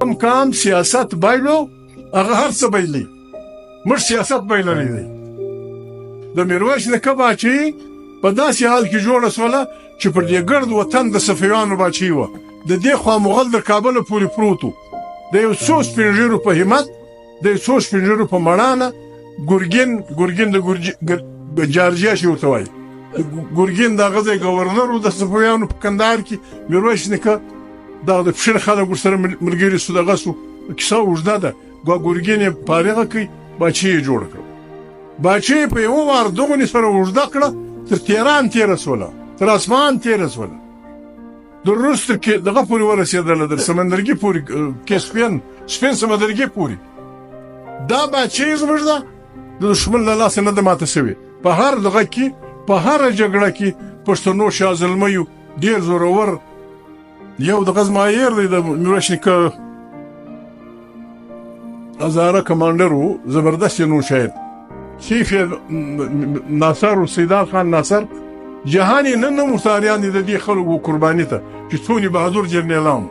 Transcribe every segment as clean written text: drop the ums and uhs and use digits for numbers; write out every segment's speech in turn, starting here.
کام سیاست بایلو هغه هر څه بایلي موږ سیاست بایللی دی د میرویس نیکه باچایي په داسې حال کې جوړه سوله چې پر دې ګرد وطن د صفویانو باچایي وه د دې خوا مغل د کابله پورې پروت و د یو څو سپین ږیرو په همت د یو څو سپین ږیرو په مړانه ګورګین د جارجیا چې ورته وایي ګورګین د هغه ځای ګورنر و د صفویانو په کندهار کې میرویس نیکه دغه د پښین خلک ورسره ملګري سو دغه سو کیسه اوږده ده ګورګین یې فارغه کړي باچایي یې جوړه کړه باچایي په یوه وار دغونې سره اوږده کړه تر تهران تېره سوله تر اسمان تېره سوله د روس تر دغه پورې ورسېدله د سمندرګي پورې سپین سمندرګي پورې دا باچایي زموږ ده د دښمن له لاسه نه ده ماته سوې په هر دغه کې په هره جګړه کې پښتنو شاه زلمیو ډېر زورور یو دغه زما یېر دی د میرویس نیکه هزاره کمانډر و زبردست یې نوم شاید سیف ناصر و سیدال خان ناصر جهان یې نن هم ورتاریان دي د دې خلکو قرباني ته چې څونې بهادر جرنیلان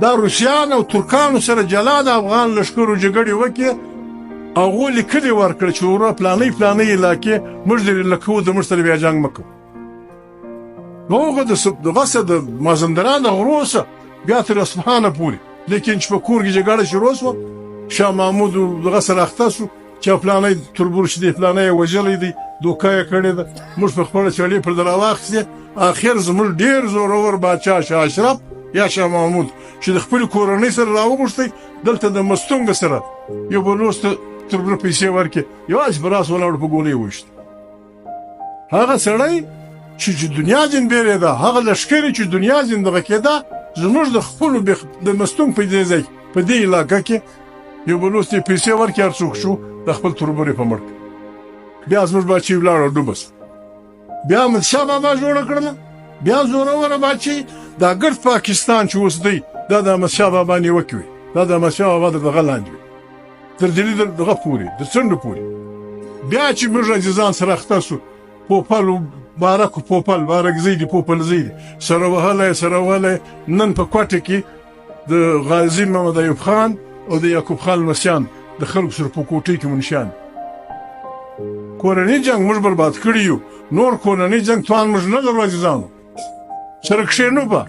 دا روسیان او ترکانو سره جلا د افغان لښکرو جګړې وکړې هغو لیکلې ورکړه چې وروره پلانۍ علاقې موږ درې لکو د موږ سره بیا جنګ مه کوو هغه دغسې د مازندران د غرو څخه بیا تر اصفهانه پورې لیکن چې په کور کې جګړه شروع شوه شاه محمود دغه سره اخته شو چې پلانۍ تربور چې دی پلانۍ یې وژلی دی دوکه یې کړې ده موږ په خپله چړې پر ده راواخیستې اخر زموږ ډېر زورور باچا شاه اشرف یا شاه محمود چې د خپلې کورنۍ سره راوغوښتی دلته د مستونګه سره یو بلوڅ ته تربور پیسې ورکړې یوازې په راس ولاړو په ګولۍ وویشت هغه سړی چې دنیا ځین بیرېده هغه لښکرې چې دنیا ځین دغه کېده زموږ د خپلو د مستونګ په دې ځای په دې علاقه کې یو بلوڅ ته پیسې ورکړې هر څوک شو د خپل تربور یې په مړ کړ بیا زموږ باچایي ولاړه ډوبه سوه بیا احمدشاه بابا جوړه کړله بیا زوروره باچایي دا ګرد پاکستان چې اوس دی دا د احمدشاه بابا نیوکې وي دا د احمدشاه بابا د دغه لاندې وي تر دلي دغه پورې د څنډو پورې بیا چې موږ عزیزان سره اخته سو پوپل بارک پوپل بارکزی دی پوپلزی دی سره وهلی نن په کوټه کې د غازي محمد ایوب خان او د یعقوب خان لمسیان د خلکو سره په کوټې کې منشیان کورنۍ جنګ موږ برباد کړي یو نور کورنۍ جنګ توان موږ نه لرو عزیزانو سره کښېنو به